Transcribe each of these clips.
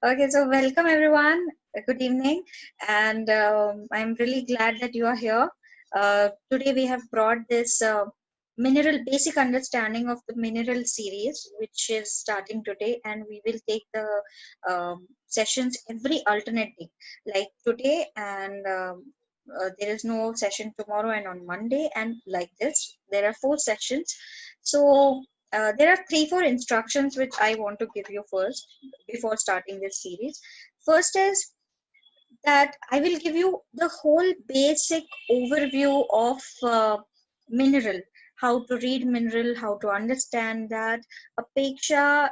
Okay, so welcome everyone. Good evening, and I'm really glad that you are here. Today we have brought this mineral basic understanding of the mineral series, which is starting today, and we will take the sessions every alternate day, like today, and there is no session tomorrow and on Monday, and like this, there are 4 sessions. So there are 3-4 instructions which I want to give you first before starting this series. First is that I will give you the whole basic overview of mineral, how to read mineral, how to understand that. Apeksha,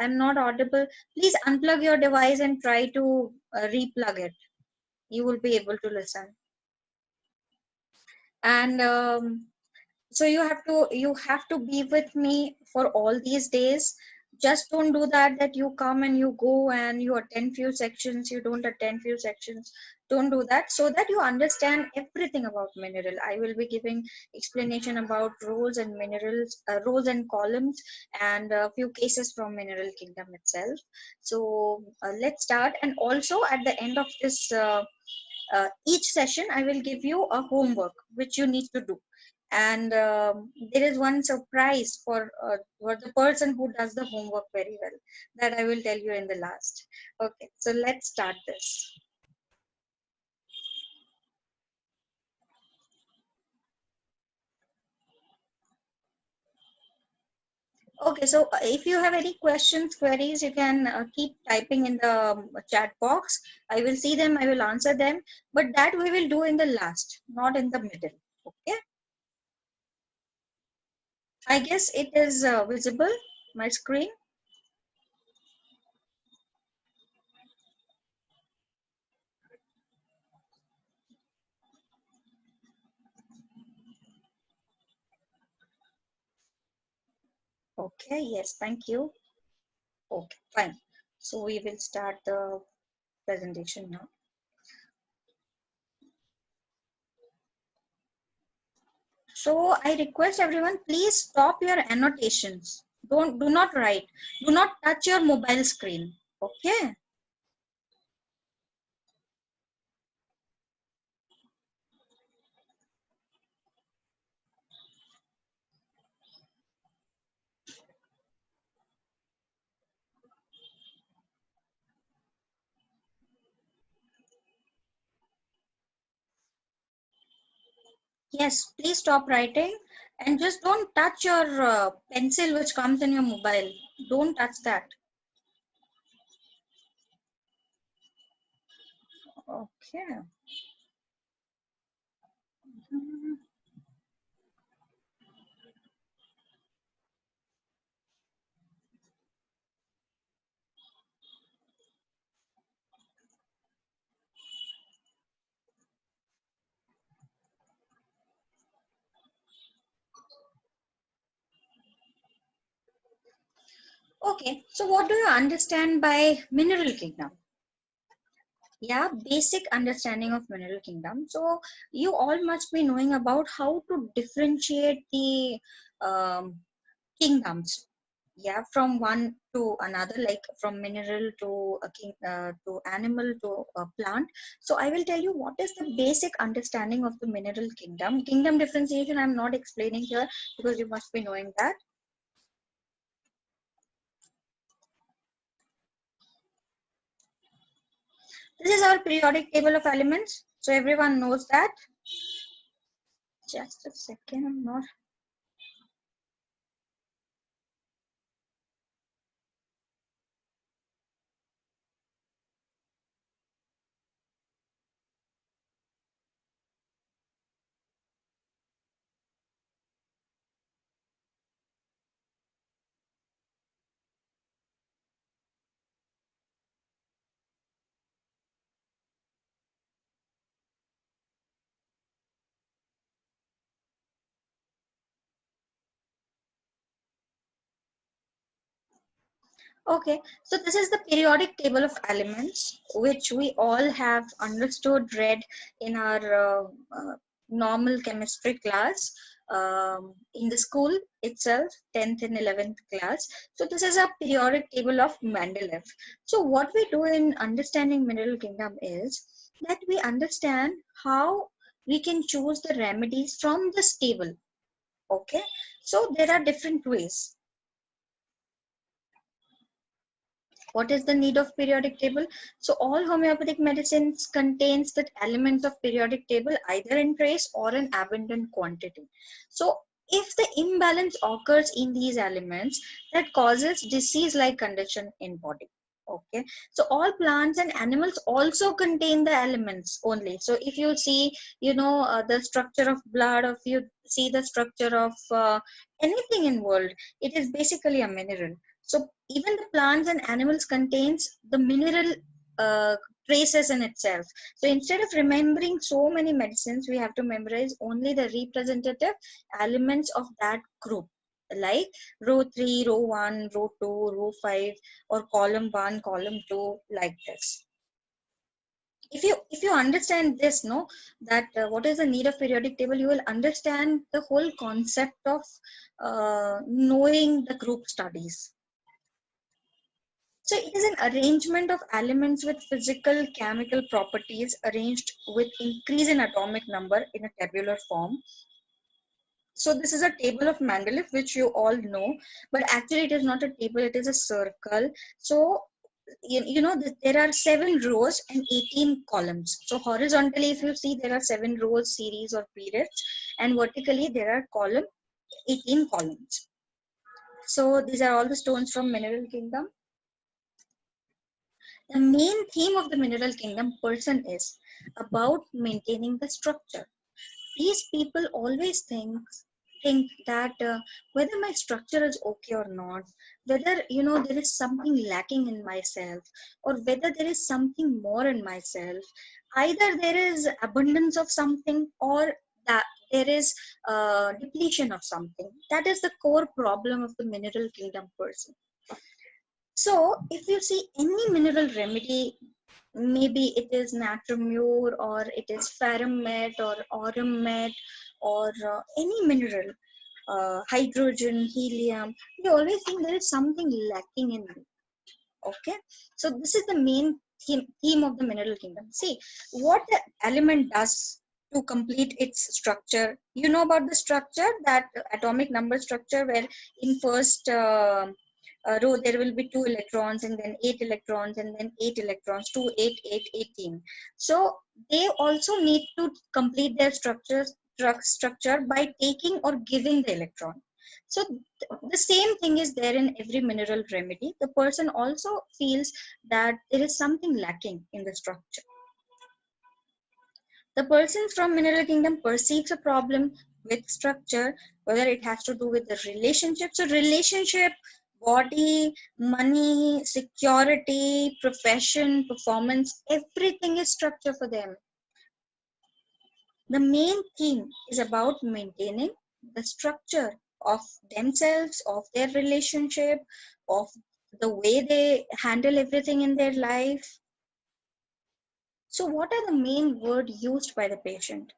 I'm not audible. Please unplug your device and try to replug it. You will be able to listen. And so you have to be with me for all these days. Just don't do that you come and you go and you attend few sections, you don't attend few sections. Don't do that, so that you understand everything about mineral. I will be giving explanation about roles and minerals, roles and columns, and a few cases from mineral kingdom itself. So let's start. And also at the end of this each session I will give you a homework which you need to do. And there is one surprise for the person who does the homework very well, that I will tell you in the last. Okay, so let's start this. Okay, so if you have any questions, queries, you can keep typing in the chat box. I will see them, I will answer them, but that we will do in the last, not in the middle. Okay, I guess it is visible, my screen. Okay, yes, thank you. Okay, fine. So we will start the presentation now. So I request everyone, please stop your annotations. Do not write. Do not touch your mobile screen. Okay. Yes, please stop writing, and just don't touch your pencil which comes in your mobile. Don't touch that. Okay. Okay. So what do you understand by mineral kingdom? Yeah, basic understanding of mineral kingdom. So you all must be knowing about how to differentiate the um, kingdoms, yeah, from one to another, like from mineral to a to animal to a plant. So I will tell you what is the basic understanding of the mineral kingdom differentiation. I'm not explaining here because you must be knowing that. This is our periodic table of elements, so everyone knows that. Just a second, I'm not. Okay, so this is the periodic table of elements, which we all have understood, read in our normal chemistry class. in the school itself, 10th and 11th class. So this is a periodic table of Mendeleev. So what we do in understanding mineral kingdom is that we understand how we can choose the remedies from this table. Okay, so there are different ways. What is the need of periodic table? So all homeopathic medicines contains the elements of periodic table either in trace or in abundant quantity. So if the imbalance occurs in these elements, that causes disease-like condition in body. Okay, so all plants and animals also contain the elements only. So if you see, the structure of blood, or if you see the structure of anything in world, it is basically a mineral. So even the plants and animals contains the mineral uh, traces in itself. So instead of remembering so many medicines, we have to memorize only the representative elements of that group, like row 3, row 1, row 2, row 5, or column 1, column 2, like this. If you understand this, no, that what is the need of periodic table, you will understand the whole concept of knowing the group studies. So it is an arrangement of elements with physical chemical properties arranged with increase in atomic number in a tabular form. So this is a table of Mendeleev, which you all know, but actually it is not a table, it is a circle. So there are 7 rows and 18 columns. So horizontally, if you see, there are 7 rows, series or periods, and vertically there are 18 columns. So these are all the stones from mineral kingdom. The main theme of the mineral kingdom person is about maintaining the structure. These people always think that whether my structure is okay or not, whether there is something lacking in myself, or whether there is something more in myself. Either there is abundance of something, or that there is depletion of something. That is the core problem of the mineral kingdom person. So if you see any mineral remedy, maybe it is natromure, or it is ferromet or aurumet, or any mineral, hydrogen, helium, we always think there is something lacking in me. Okay, so this is the main theme of the mineral kingdom. See what the element does to complete its structure. You know about the structure, that atomic number structure, where in first row there will be 2 electrons, and then 8 electrons, and then 8 electrons, 2, 8, 8, 18. So they also need to complete their structure by taking or giving the electron. So the same thing is there in every mineral remedy. The person also feels that there is something lacking in the structure. The person from mineral kingdom perceives a problem with structure, whether it has to do with the relationship. So relationship, body, money, security, profession, performance, everything is structure for them. The main theme is about maintaining the structure of themselves, of their relationship, of the way they handle everything in their life. So what are the main words used by the patient?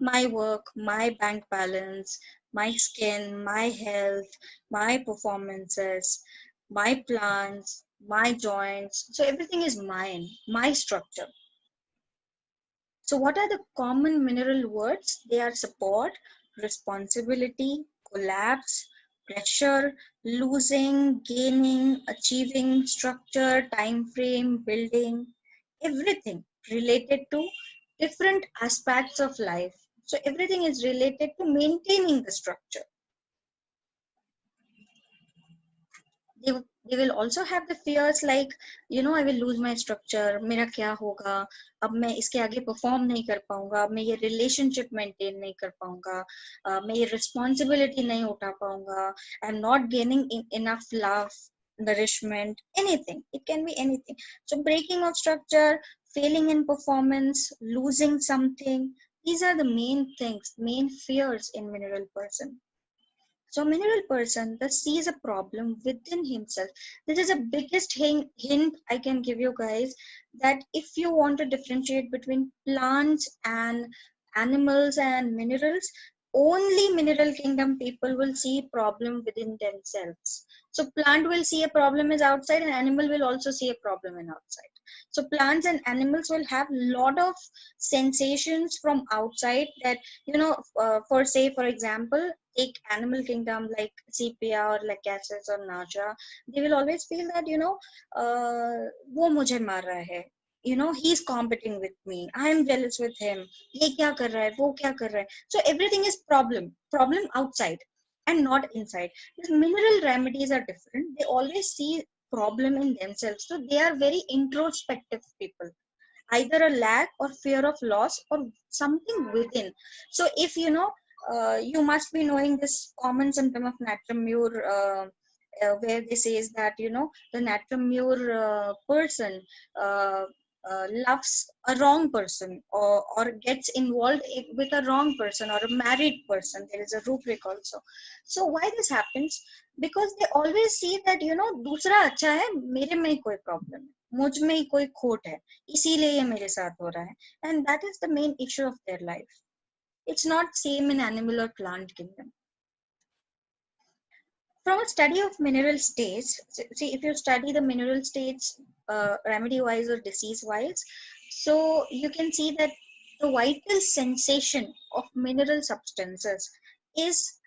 My work, my bank balance, my skin, my health, my performances, my plans, my joints. So everything is mine, my structure. So what are the common mineral words? They are support, responsibility, collapse, pressure, losing, gaining, achieving, structure, time frame, building, everything related to different aspects of life. So everything is related to maintaining the structure. They will also have the fears like, I will lose my structure, मेरा क्या होगा, अब मैं इसके आगे perform नहीं कर पाऊंगा, अब मैं ये relationship maintain नहीं कर पाऊंगा, मैं ये responsibility नहीं उठा पाऊंगा, I'm not gaining enough love, nourishment, anything. It can be anything. So breaking of structure, failing in performance, losing something, these are the main things, main fears in mineral person. So mineral person that sees a problem within himself. This is the biggest hint I can give you guys, that if you want to differentiate between plants and animals and minerals, only mineral kingdom people will see problem within themselves. So plant will see a problem is outside, and animal will also see a problem in outside. So plants and animals will have lot of sensations from outside that, for say, for example, take animal kingdom like sepia or like gases or nausea. They will always feel that, वो मुझे मार रहा है, he's competing with me, I am jealous with him, ये क्या कर रहा है, वो क्या कर रहा है. So everything is problem outside and not inside. These mineral remedies are different. They always see problem in themselves, so they are very introspective people, either a lack or fear of loss or something within. So if you must be knowing this common symptom of natremure, where they says that the natremure person loves a wrong person, or gets involved with a wrong person or a married person. There is a rubric also. So why this happens? Because they always see that दूसरा अच्छा है, मेरे में कोई problem है, मुझ में ही कोई खोट है, इसीलिए ये मेरे साथ हो रहा है. And that is the main issue of their life. It's not same in animal or plant kingdom. From a study of mineral states, see, if you study the mineral states remedy wise or disease wise, so you can see that the vital sensation of mineral substances is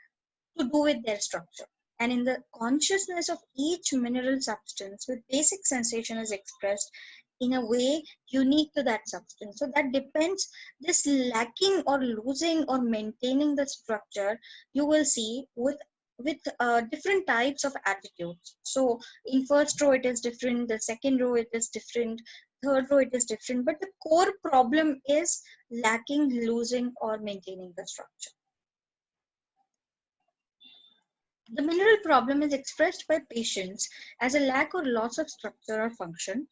to do with their structure. And in the consciousness of each mineral substance, with basic sensation is expressed in a way unique to that substance. So that depends, this lacking or losing or maintaining the structure, you will see with different types of attitudes. So in first row it is different, the second row it is different, third row it is different, but the core problem is lacking, losing, or maintaining the structure. The mineral problem is expressed by patients as a lack or loss of structure or function.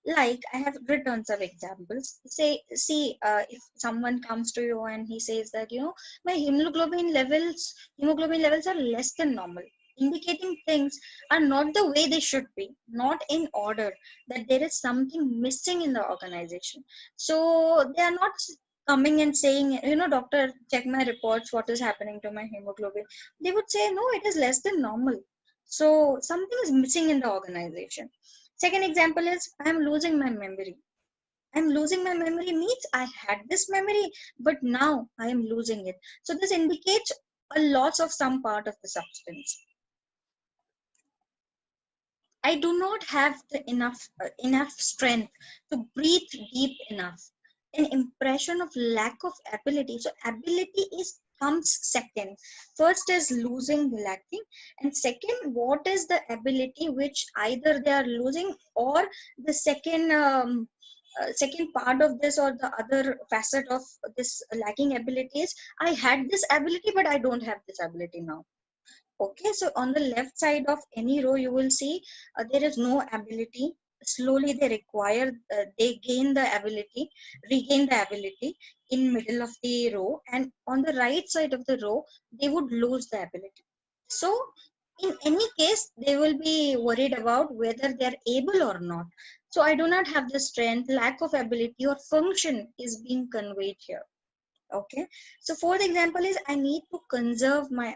Like, I have written some examples. Say, see, if someone comes to you and he says that, my hemoglobin levels are less than normal, indicating things are not the way they should be, not in order, that there is something missing in the organization. So they are not coming and saying, doctor, check my reports, what is happening to my hemoglobin. They would say, no, it is less than normal. So something is missing in the organization. Second example is, I'm losing my memory. I'm losing my memory means I had this memory, but now I am losing it. So this indicates a loss of some part of the substance. I do not have the enough strength to breathe deep enough. An impression of lack of ability. So ability comes second. First is losing, lacking, and second, what is the ability which either they are losing, or the second part of this, or the other facet of this lacking ability is, I had this ability but I don't have this ability now. Okay, so on the left side of any row, you will see there is no ability. Slowly they gain the ability, regain the ability in middle of the row, and on the right side of the row, they would lose the ability. So in any case, they will be worried about whether they are able or not. So I do not have the strength, lack of ability or function is being conveyed here. Okay, so fourth example is, I need to conserve my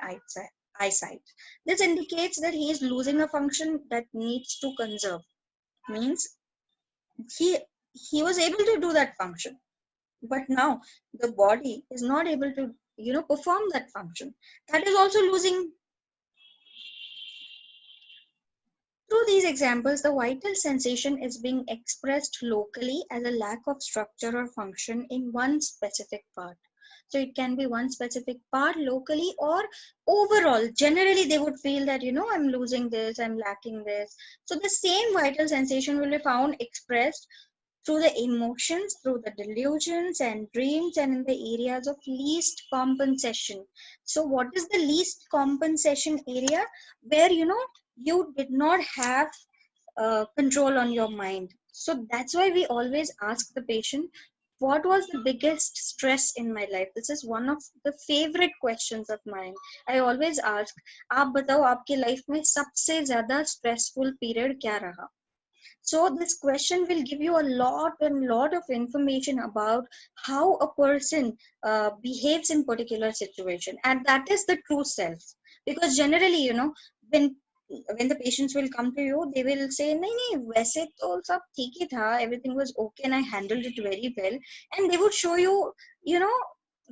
eyesight. This indicates that he is losing a function that needs to conserve. Means he was able to do that function, but now the body is not able to perform that function. That is also losing. Through these examples, the vital sensation is being expressed locally as a lack of structure or function in one specific part. So it can be one specific part locally, or overall, generally they would feel that, I'm losing this, I'm lacking this. So the same vital sensation will be found expressed through the emotions, through the delusions and dreams, and in the areas of least compensation. So what is the least compensation area? Where, you did not have control on your mind. So that's why we always ask the patient, what was the biggest stress in my life? This is one of the favorite questions of mine. I always ask, आप बताओ आपकी life में सबसे ज़्यादा stressful period क्या रहा? So this question will give you a lot of information about how a person behaves in particular situation, and that is the true self. Because generally, when when the patients will come to you, they will say, "नहीं नहीं, वैसे तो सब ठीक ही था, everything was okay, and I handled it very well," and they would show you, you know,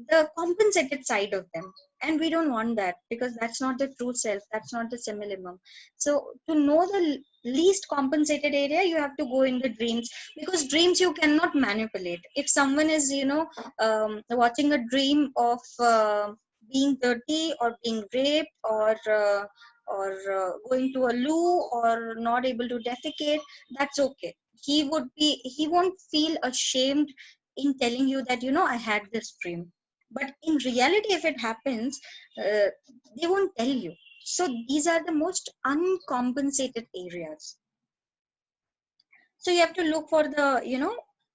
the compensated side of them. And we don't want that, because that's not the true self, that's not the simillimum. So to know the least compensated area, you have to go in the dreams, because dreams you cannot manipulate. If someone is, watching a dream of being dirty or being raped, or going to a loo, or not able to defecate, that's okay. He won't feel ashamed in telling you that, I had this dream. But in reality, if it happens, uh, they won't tell you. So these are the most uncompensated areas. So you have to look for the,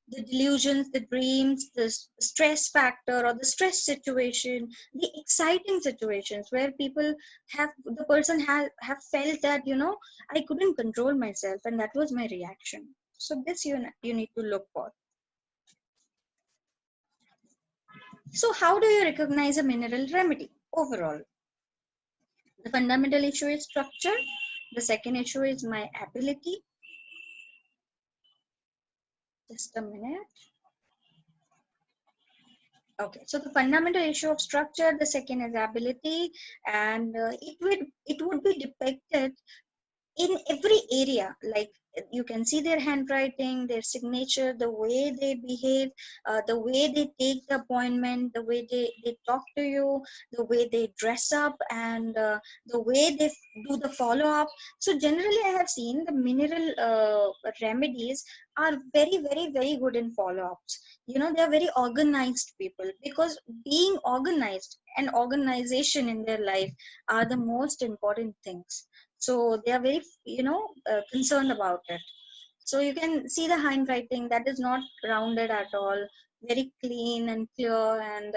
the delusions, the dreams, the stress factor, or the stress situation, the exciting situations where people the person have felt that, I couldn't control myself, and that was my reaction. So this you need to look for. So how do you recognize a mineral remedy overall? The fundamental issue is structure. The second issue is my ability. Just a minute. Okay, so the fundamental issue of structure, the second is ability, and it would be depicted in every area. Like, you can see their handwriting, their signature, the way they behave, the way they take the appointment, the way they talk to you, the way they dress up, and the way they do the follow-up. So generally, I have seen the mineral remedies are very, very, very good in follow-ups. They are very organized people, because being organized and organization in their life are the most important things. So they are very, concerned about it. So you can see the handwriting, that is not rounded at all, very clean and clear, and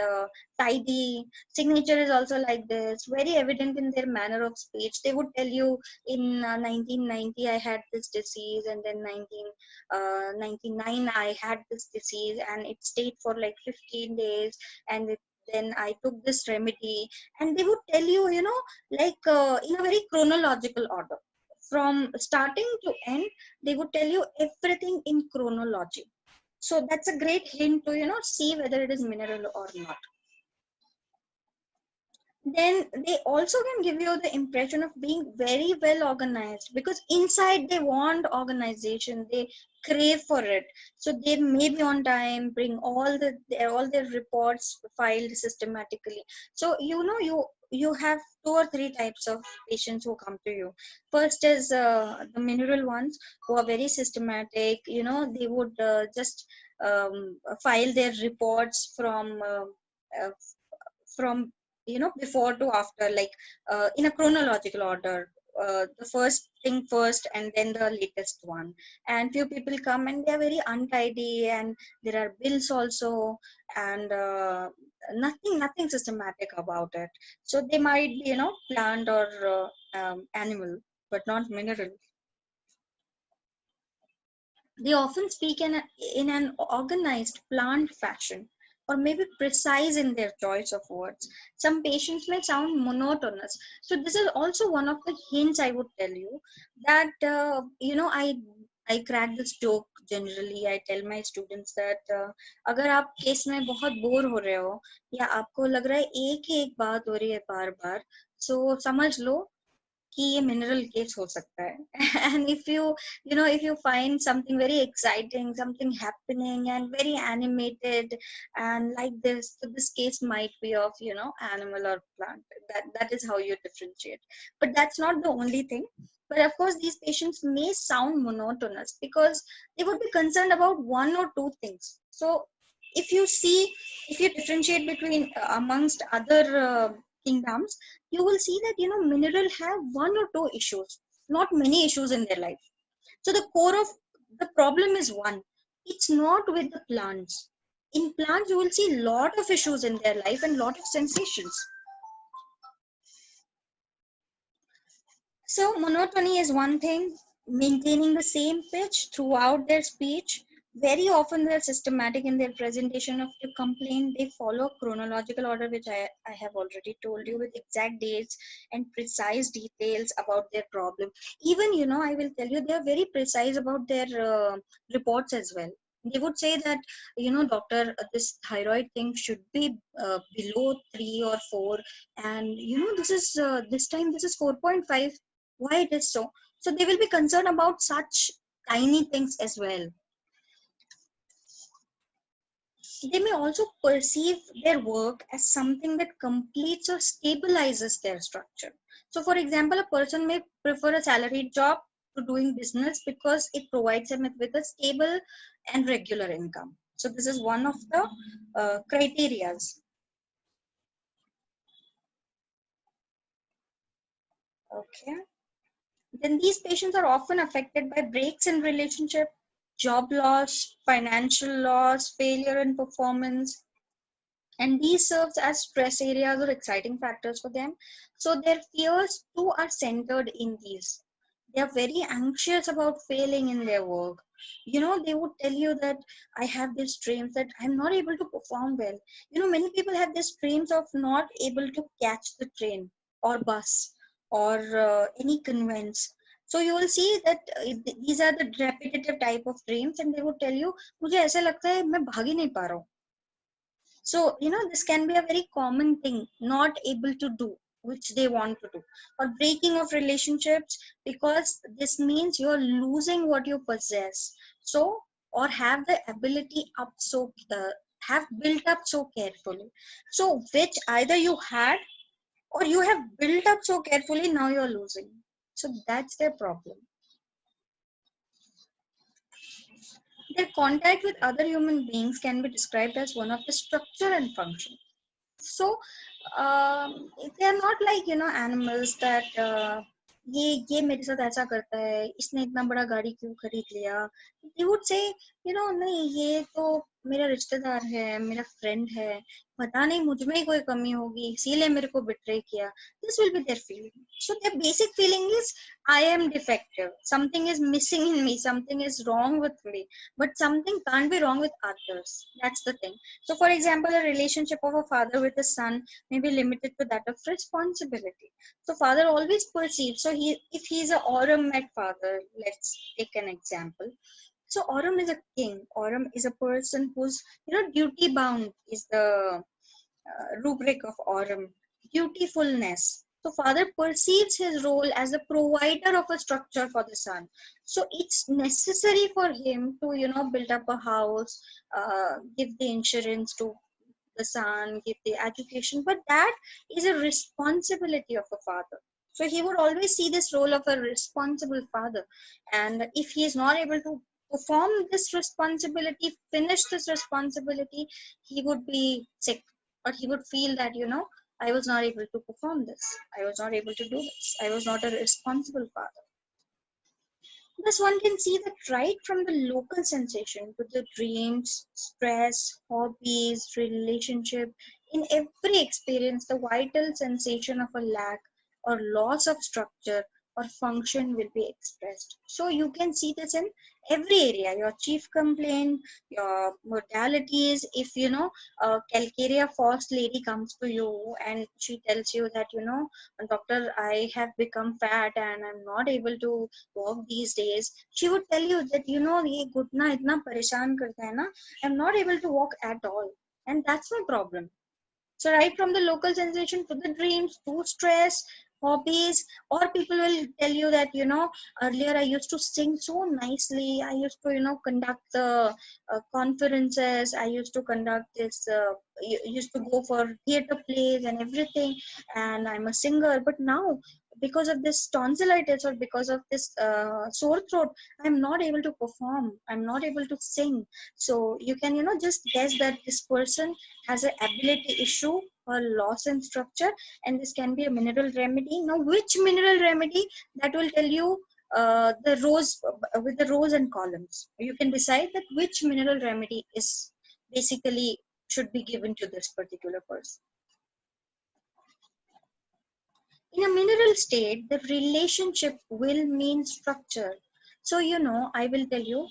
tidy. Signature is also like this, very evident in their manner of speech. They would tell you, in 1990 I had this disease, and then 1999 I had this disease, and it stayed for like 15 days, and then I took this remedy. And they would tell you, like, in a very chronological order, from starting to end. They would tell you everything in chronology. So that's a great hint to, see whether it is mineral or not. Then they also can give you the impression of being very well organized, because inside they want organization, they crave for it. So they may be on time, bring all their reports filed systematically. So, you have two or three types of patients who come to you. First is the mineral ones, who are very systematic. They would just file their reports uh, from, before to after, like, in a chronological order. The first thing first, and then the latest one. And few people come and they are very untidy, and there are bills also, and nothing systematic about it. So they might be, plant or animal, but not mineral. They often speak in an organized, planned fashion, or maybe precise in their choice of words. Some patients may sound monotonous. So this is also one of the hints I would tell you, that, I crack this joke generally. I tell my students that, अगर आप case में बहुत bore हो रहे हो, या आपको लग रहा है एक ही एक बात हो रही है बार बार, so समझ लो कि ये मिनरल केस हो सकता है. And if you find something very exciting, something happening and very animated and like this, so this case might be of, animal or plant. That is how you differentiate. But that's not the only thing. But of course, these patients may sound monotonous, because they would be concerned about one or two things. So if you see, if you differentiate between, amongst other kingdoms, you will see that, mineral have one or two issues, not many issues in their life. So the core of the problem is one. It's not with the plants. In plants, you will see lot of issues in their life and lot of sensations. So monotony is one thing. maintaining the same pitch throughout their speech. Very often they're systematic in their presentation of the complaint. They follow chronological order, which I have already told you, with exact dates and precise details about their problem. Even, I will tell you, they are very precise about their reports as well. They would say that, doctor, this thyroid thing should be below 3 or 4, and this time this is 4.5. Why it is so? So they will be concerned about such tiny things as well. They may also perceive their work as something that completes or stabilizes their structure. So, for example, a person may prefer a salaried job to doing business because it provides them with a stable and regular income. So, this is one of the criterias. Okay. Then these patients are often affected by breaks in relationship, job loss, financial loss, failure in performance, and these serves as stress areas or exciting factors for them. So their fears too are centered in these. They are very anxious about failing in their work. They would tell you that I have these dreams that I'm not able to perform well. Many people have these dreams of not able to catch the train or bus or any conveyance. So you will see that these are the repetitive type of dreams, and they would tell you, मुझे ऐसा लगता है मैं भाग ही नहीं पा रहा हूँ. So, this can be a very common thing, not able to do, which they want to do, or breaking of relationships, because this means you're losing what you possess. So, or have the ability up so, have built up so carefully. So, which either you had or you have built up so carefully, now you're losing. So, that's their problem. Their contact with other human beings can be described as one of the structure and function. So they are not like animals that ये मेरे साथ ऐसा करता है, इसने इतना बड़ा गाड़ी क्यों खरीद लिया. They would say, नहीं, ये तो मेरा रिश्तेदार है, मेरा फ्रेंड है, पता नहीं मुझ में ही कोई कमी होगी इसीलिए मेरे को बिट्रे किया. This will be their feeling. So their basic feeling is I am defective, something is missing in me, something is wrong with me, but something can't be wrong with others. That's the thing. So for example, a relationship of a father with a son may be limited to that of responsibility. So father always perceives, so if he's a Aurum at father, let's take an example. So Aurum is a king. Aurum is a person who's, duty bound is the rubric of Aurum. Dutifulness. So father perceives his role as a provider of a structure for the son. So it's necessary for him to, build up a house, give the insurance to the son, give the education, but that is a responsibility of a father. So he would always see this role of a responsible father. And if he is not able to perform this responsibility, finish this responsibility, he would be sick, or he would feel that, I was not able to perform this. I was not able to do this. I was not a responsible father. Thus, one can see that right from the local sensation to the dreams, stress, hobbies, relationship, in every experience, the vital sensation of a lack or loss of structure or function will be expressed. So you can see this in every area. Your chief complaint, your modalities. If a calcarea false lady comes to you and she tells you that doctor, I have become fat and I'm not able to walk these days, she would tell you that ये घुटना इतना परेशान करता है ना, I'm not able to walk at all, and that's my problem. So right from the local sensation to the dreams to stress, hobbies, or people will tell you that earlier I used to sing so nicely, I used to conduct the conferences, I used to conduct this used to go for theater plays and everything, and I'm a singer, but now because of this tonsillitis or because of this sore throat, I'm not able to perform, I'm not able to sing. So you can just guess that this person has an ability issue or loss in structure, and this can be a mineral remedy. Now which mineral remedy, that will tell you the rows, with the rows and columns, you can decide that which mineral remedy is basically should be given to this particular person. In a mineral state, the relationship will mean structure. So, I will tell you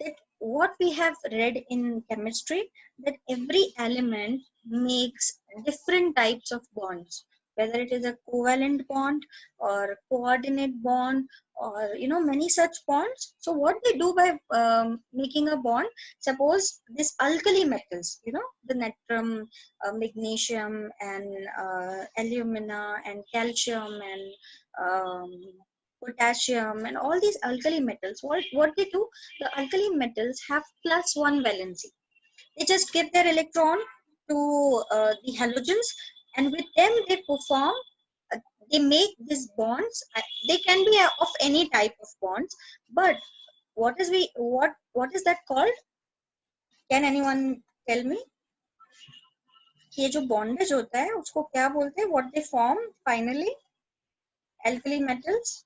that what we have read in chemistry, that every element makes different types of bonds, whether it is a covalent bond or coordinate bond, or many such bonds. So what they do by making a bond, suppose this alkali metals, the natrum, magnesium, and alumina, and calcium, and um, potassium, and all these alkali metals, what they do, the alkali metals have +1 valency. They just give their electron to the halogens, and with them they perform, uh, they make these bonds. They can be of any type of bonds, but what is that called? Can anyone tell me? ये जो bondage होता है उसको क्या बोलते हैं? What they form finally? Alkali metals.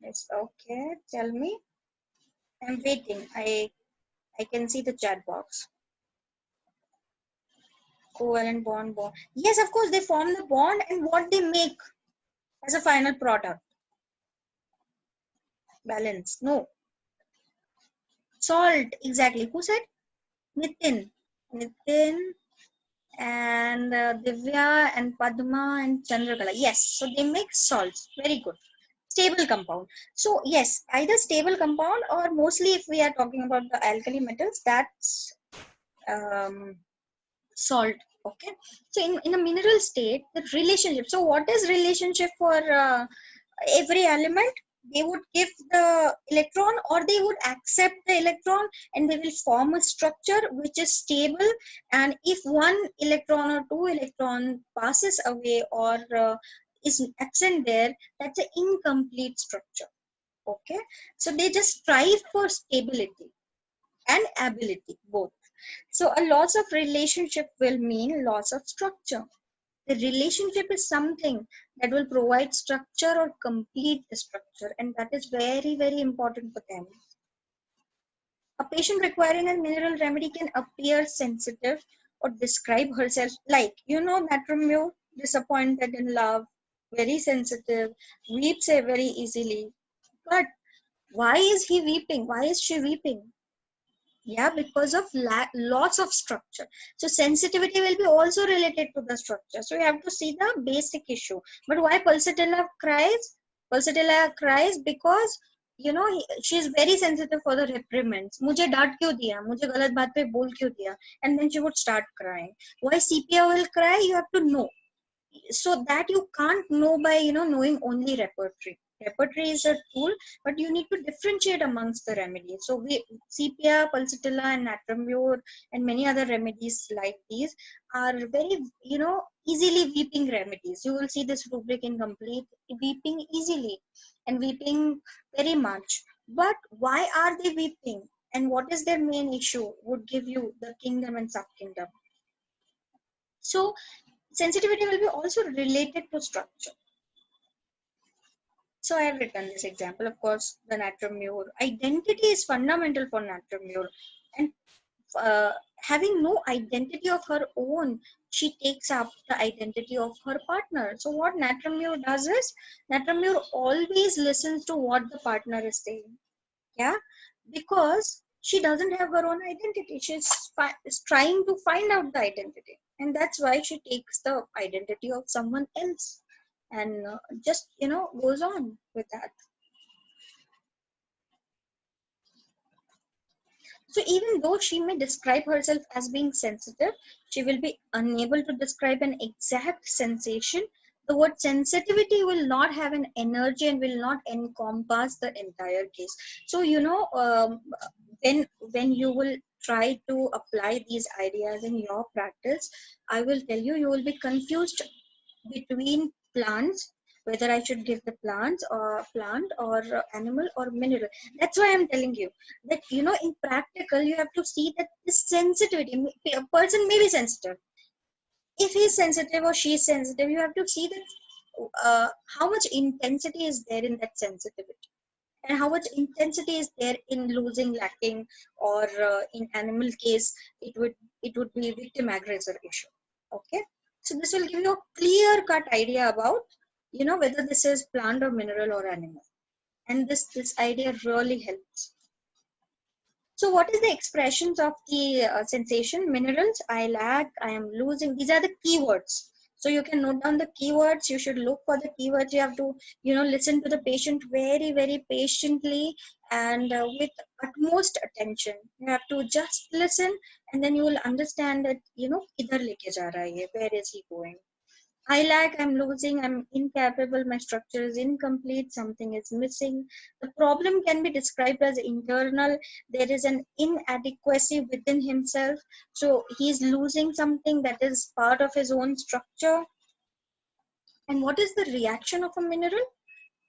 Yes, okay, tell me. I'm waiting. I can see the chat box. Covalent bond. Yes, of course, they form the bond, and what they make as a final product? Balance. No. Salt. Exactly. Who said? Nitin. Nitin and Divya and Padma and Chandrakala. Yes. So they make salts. Very good. Stable compound. So yes, either stable compound, or mostly if we are talking about the alkali metals, that's salt. Okay, so in a mineral state, the relationship, so what is relationship for every element? They would give the electron, or they would accept the electron, and they will form a structure which is stable. And if one electron or two electron passes away, or is absent there, that's an incomplete structure. Okay, so they just strive for stability and ability both. So a loss of relationship will mean loss of structure. The relationship is something that will provide structure or complete the structure, and that is very, very important for them. A patient requiring a mineral remedy can appear sensitive or describe herself like, Matrimio, disappointed in love, very sensitive, weeps very easily. But why is he weeping? Why is she weeping? Yeah, because of lots of structure. So sensitivity will be also related to the structure. So you have to see the basic issue. But why pulsatilla cries? Pulsatilla cries because she is very sensitive for the reprimands. मुझे डांट क्यों दिया, मुझे गलत बात पे बोल क्यों दिया, and then she would start crying. Why sepia will cry? You have to know, so that you can't know by knowing only repertory is a tool, but you need to differentiate amongst the remedies. So we sepia, pulsatilla, and natramure, and many other remedies like these are very easily weeping remedies. You will see this rubric in complete, weeping easily and weeping very much. But why are they weeping, and what is their main issue, would give you the kingdom and sub kingdom. So sensitivity will be also related to structure. So I have written this example. Of course, the natramure. Identity is fundamental for natramure. And having no identity of her own, she takes up the identity of her partner. So what natramure does is, natramure always listens to what the partner is saying. Yeah, because she doesn't have her own identity. She's trying to find out the identity, and that's why she takes the identity of someone else, and just goes on with that. So even though she may describe herself as being sensitive, she will be unable to describe an exact sensation. The word sensitivity will not have an energy and will not encompass the entire case. So when you will try to apply these ideas in your practice, I will tell you, you will be confused between plants, whether I should give the plants or plant or animal or mineral. That's why I'm telling you that in practical you have to see that the sensitivity. A person may be sensitive. If he's sensitive or she's sensitive, you have to see that how much intensity is there in that sensitivity, and how much intensity is there in losing, lacking, or in animal case it would be victim aggressor issue. Okay, so this will give you a clear cut idea about whether this is plant or mineral or animal. And this idea really helps. So what is the expressions of the sensation? Minerals, I lack, I am losing. These are the keywords. So you can note down the keywords. You should look for the keywords. You have to, listen to the patient very, very patiently and with utmost attention. You have to just listen, and then you will understand that, किधर लेके जा रहा है ये, where is he going? I lack, I'm losing, I'm incapable, my structure is incomplete, something is missing. The problem can be described as internal. There is an inadequacy within himself. So he's losing something that is part of his own structure. And what is the reaction of a mineral?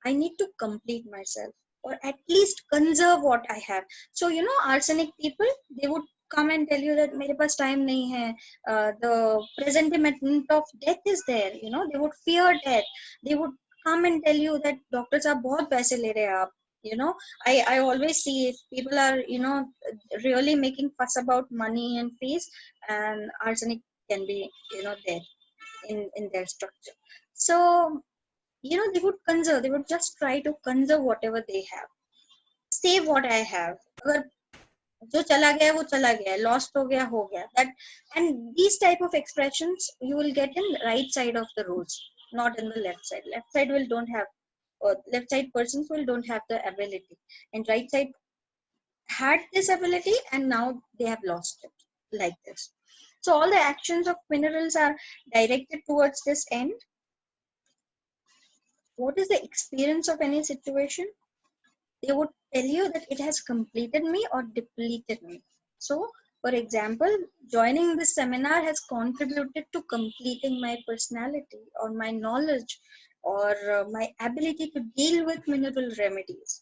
I need to complete myself, or at least conserve what I have. So, arsenic people, they would come and tell you that mere paas time nahi hai. The presentiment of death is there. They would fear death. They would come and tell you that doctors are bahut paise le rahe hain aap. I always see if people are, really making fuss about money and fees, and arsenic can be, there in their structure. So, they would just try to conserve whatever they have, save what I have. अगर जो चला गया वो चला गया, lost हो गया that. And these type of expressions you will get in right side of the rose, not in the left side. Left side will don't have, left side persons will don't have the ability, and right side had this ability and now they have lost it, like this. So all the actions of minerals are directed towards this end. What is the experience of any situation? They would tell you that it has completed me or depleted me. So, for example, joining this seminar has contributed to completing my personality or my knowledge or my ability to deal with mineral remedies.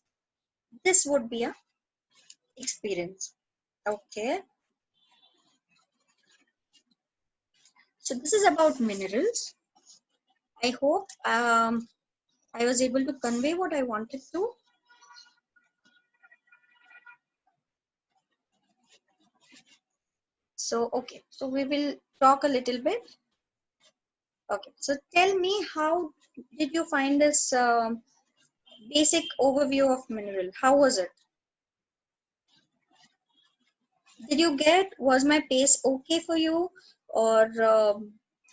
This would be a experience. Okay. So this is about minerals. I hope I was able to convey what I wanted to. So, okay, so we will talk a little bit. Okay, so tell me, how did you find this basic overview of mineral? How was it? Did you get, was my pace okay for you, or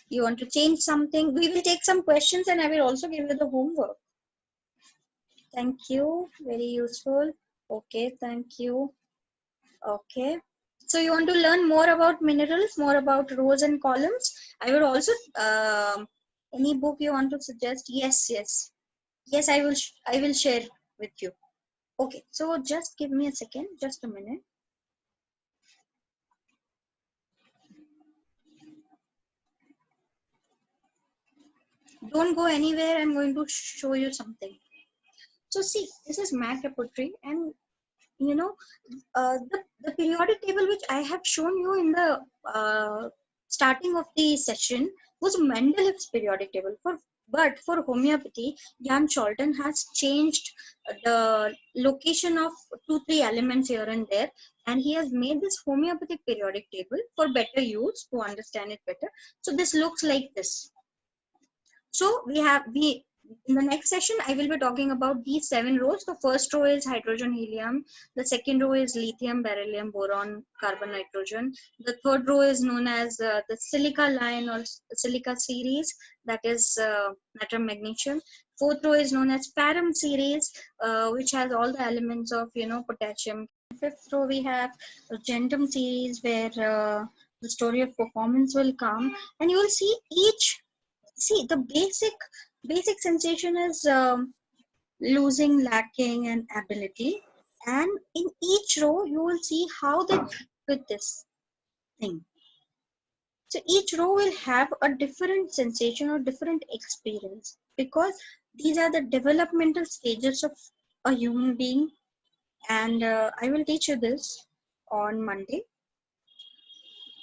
you want to change something? We will take some questions and I will also give you the homework. Thank you, very useful. Okay, thank you. Okay. So you want to learn more about minerals, more about rows and columns? I would also, any book you want to suggest? Yes, yes. Yes, I will share with you. Okay, so just give me a second, just a minute. Don't go anywhere, I'm going to show you something. So see, this is Mac repertory, and the periodic table which I have shown you in the starting of the session was Mendelev's periodic table. But for homeopathy, Jan Scholten has changed the location of 2-3 elements here and there, and he has made this homeopathic periodic table for better use, to understand it better. So this looks like this. So in the next session, I will be talking about these 7 rows. The first row is hydrogen, helium. The second row is lithium, beryllium, boron, carbon, nitrogen. The third row is known as the silica line or silica series, that is natrium, magnesium. Fourth row is known as param series, which has all the elements of, potassium. Fifth row we have the gentum series, where the story of performance will come, and you will see the basic sensation is losing, lacking, and ability. And in each row, you will see how they with this thing. So each row will have a different sensation or different experience, because these are the developmental stages of a human being. And I will teach you this on Monday.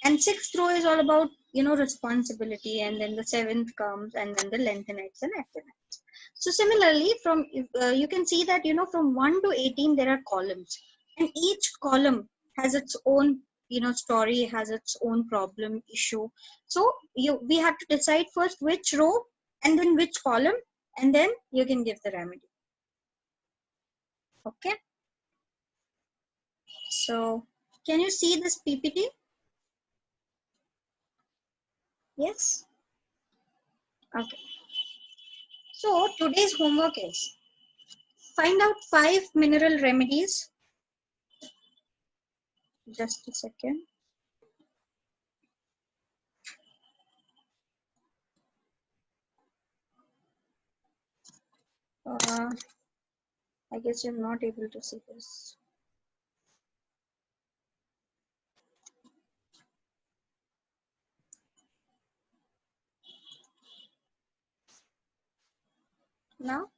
And sixth row is all about, responsibility, and then the seventh comes, and then the lanthanides and actinides. So similarly, from you can see that, from 1 to 18 there are columns, and each column has its own, story, has its own problem, issue. So we have to decide first which row and then which column, and then you can give the remedy. Okay. So can you see this PPT? Yes. Okay. So today's homework is find out 5 mineral remedies. Just a second. I guess you're not able to see this. Now,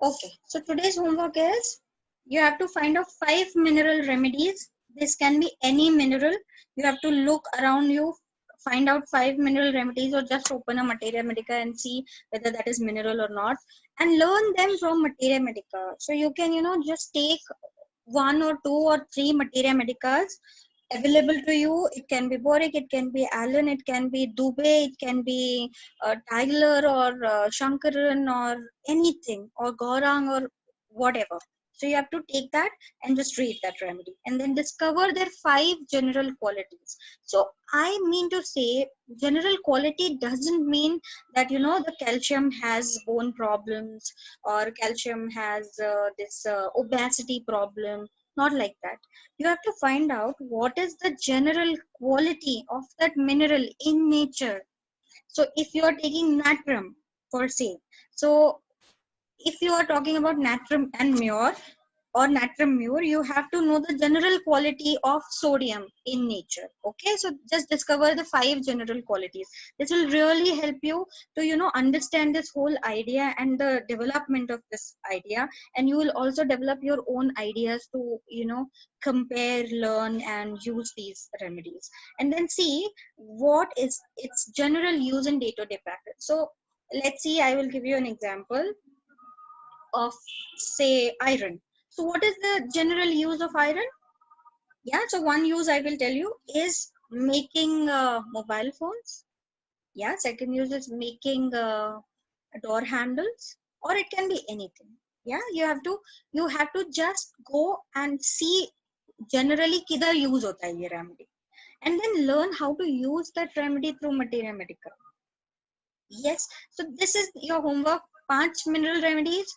okay. So today's homework is you have to find out 5 mineral remedies. This can be any mineral. You have to look around you, find out 5 mineral remedies, or just open a Materia Medica and see whether that is mineral or not, and learn them from Materia Medica. So you can, just take 1 or 2 or 3 Materia Medicas available to you. It can be boric, it can be allen, it can be dube, it can be Tyler or Shankaran or anything, or Gaurang or whatever. So you have to take that and just read that remedy and then discover their 5 general qualities. So I mean to say, general quality doesn't mean that the calcium has bone problems, or calcium has this obesity problem. Not like that. You have to find out what is the general quality of that mineral in nature. So if you are taking natrum per se, so if you are talking about natrum and mure or natrum mure, you have to know the general quality of sodium in nature. Okay, so just discover the 5 general qualities. This will really help you to understand this whole idea and the development of this idea, and you will also develop your own ideas to compare, learn, and use these remedies, and then see what is its general use in day-to-day practice. So let's see, I will give you an example of, say, iron. So what is the general use of iron? Yeah, so one use I will tell you is making mobile phones. Yeah, second use is making door handles, or it can be anything. Yeah, you have to just go and see generally kidhar use hota hai ye remedy, and then learn how to use that remedy through Materia Medica. Yes, so this is your homework. 5 mineral remedies.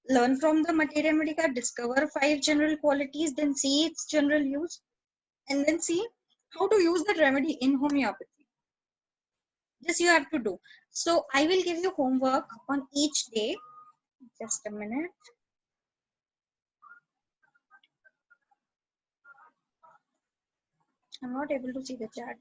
Learn from the Materia Medica, discover 5 general qualities, then see its general use, and then see how to use that remedy in homeopathy. This you have to do. So I will give you homework on each day. Just a minute. I'm not able to see the chat.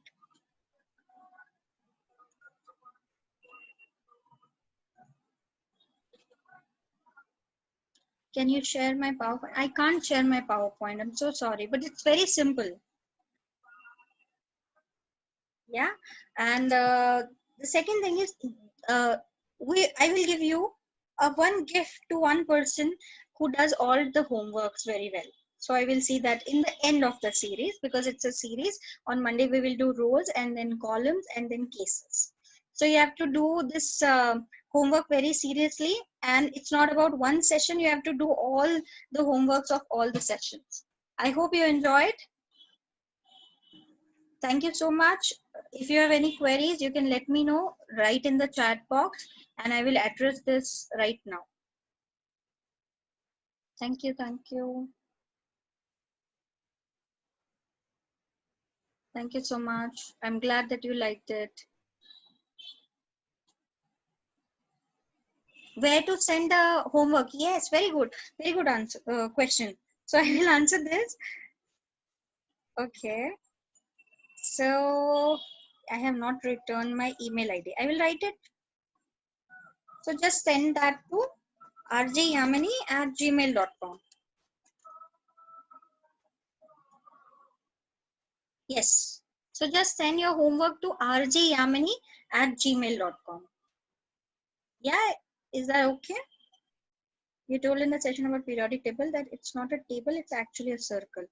Can you share my PowerPoint? I can't share my PowerPoint. I'm so sorry, but it's very simple. Yeah, and the second thing is, uh, I will give you one gift to one person who does all the homeworks very well. So I will see that in the end of the series, because it's a series. On Monday we will do rows and then columns and then cases. So you have to do this homework very seriously, and it's not about one session. You have to do all the homeworks of all the sessions. I hope you enjoyed. Thank you so much. If you have any queries, you can let me know, write in the chat box, and I will address this right now. Thank you. Thank you. Thank you so much. I'm glad that you liked it. Where to send the homework? Yes, very good. Very good answer, question. So I will answer this. Okay. So I have not returned my email ID. I will write it. So just send that to rjyamini@gmail.com. Yes. So just send your homework to rjyamini@gmail.com. Yeah, is that okay? You told in the session about periodic table that it's not a table, it's actually a circle.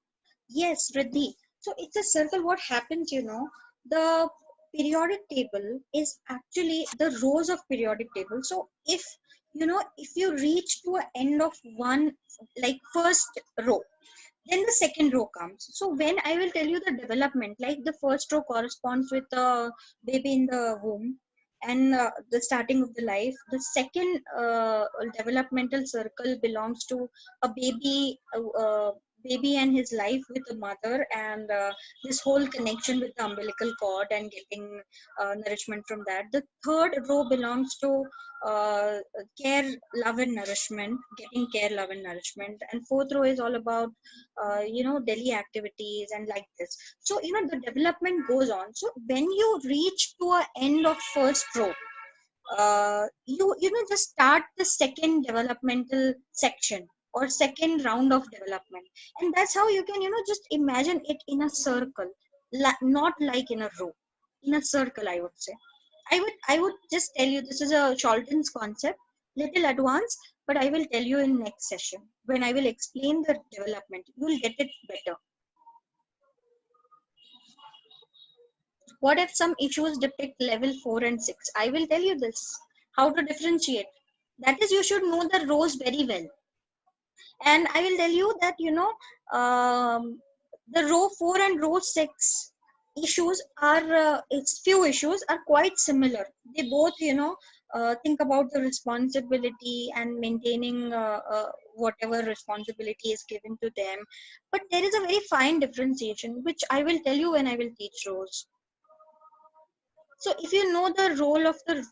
Yes, Riddhi. So it's a circle. What happens, the periodic table is actually the rows of periodic table. So if if you reach to an end of one, like first row, then the second row comes. So when I will tell you the development, like the first row corresponds with the baby in the womb and the starting of the life. The second developmental circle belongs to a baby and his life with the mother, and this whole connection with the umbilical cord and getting nourishment from that. The third row belongs to uh, care, love and nourishment, getting care, love and nourishment. And fourth row is all about daily activities and like this. So the development goes on. So when you reach to a end of first row, just start the second developmental section or second round of development. And that's how you can just imagine it in a circle, not like in a row, in a circle, I would say. I would just tell you, this is a Cholton's concept, little advanced, but I will tell you in next session when I will explain the development. You will get it better. What if some issues depict level 4 and 6? I will tell you this, how to differentiate. That is, you should know the rows very well. And I will tell you that, the row 4 and row 6 issues are, its few issues are quite similar. They both, think about the responsibility and maintaining whatever responsibility is given to them. But there is a very fine differentiation, which I will tell you when I will teach rows. So if you know the role of the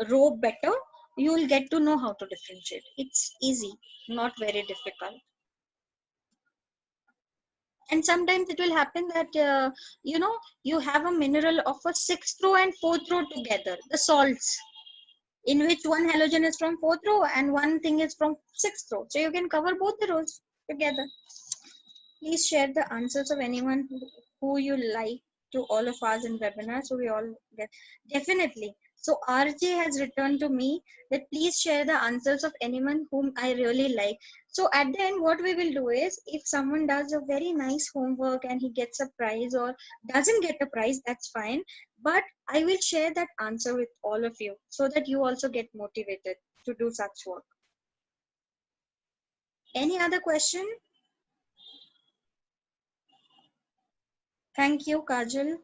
row better, you will get to know how to differentiate. It's easy, not very difficult. And sometimes it will happen that you have a mineral of a sixth row and fourth row together, the salts, in which one halogen is from fourth row and one thing is from sixth row. So you can cover both the rows together. Please share the answers of anyone who you like to all of us in webinar, so we all get. Definitely. So RJ has returned to me that please share the answers of anyone whom I really like. So at the end, what we will do is, if someone does a very nice homework and he gets a prize or doesn't get a prize, that's fine. But I will share that answer with all of you so that you also get motivated to do such work. Any other question? Thank you, Kajal.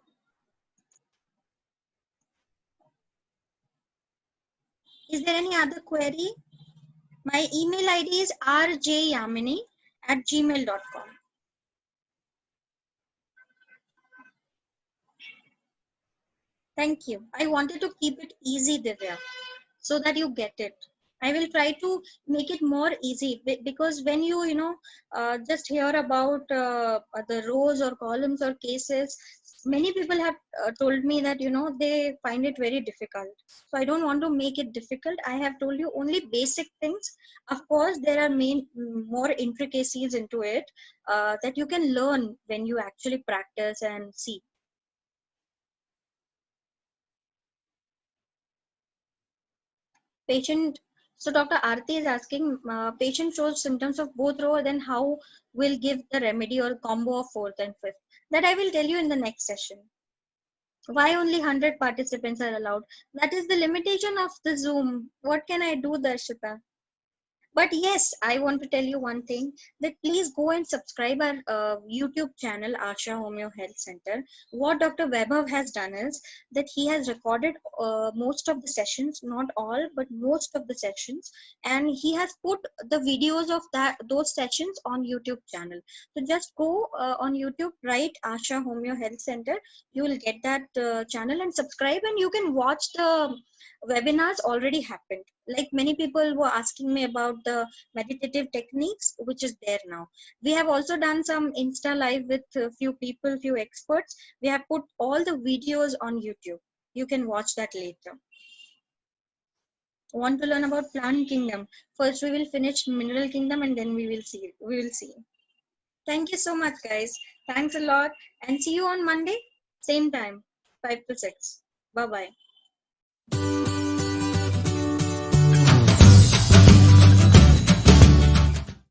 Is there any other query? My email ID is rjyamini@gmail.com. Thank you. I wanted to keep it easy, Divya, so that you get it. I will try to make it more easy, because when you just hear about the rows or columns or cases, many people have told me that they find it very difficult. So I don't want to make it difficult. I have told you only basic things. Of course, there are more intricacies into it that you can learn when you actually practice and see. Patient. So Dr. Aarti is asking, patient shows symptoms of both row, then how will give the remedy or combo of fourth and fifth? That I will tell you in the next session. Why only 100 participants are allowed? That is the limitation of the Zoom. What can I do, Darshita? But yes, I want to tell you one thing, that please go and subscribe our YouTube channel, Asha Homeo Health Center. What Dr. Vaibhav has done is that he has recorded most of the sessions, not all, but most of the sessions, and he has put the videos of those sessions on YouTube channel. So just go on YouTube, write Asha Homeo Health Center. You will get that channel and subscribe, and you can watch the webinars already happened. Like many people were asking me about the meditative techniques, which is there now. We have also done some Insta live with a few people, few experts. We have put all the videos on YouTube. You can watch that later. Want to learn about plant kingdom? First we will finish mineral kingdom and then we will see. Thank you so much, guys. Thanks a lot, and see you on Monday, same time, 5 to 6. Bye bye.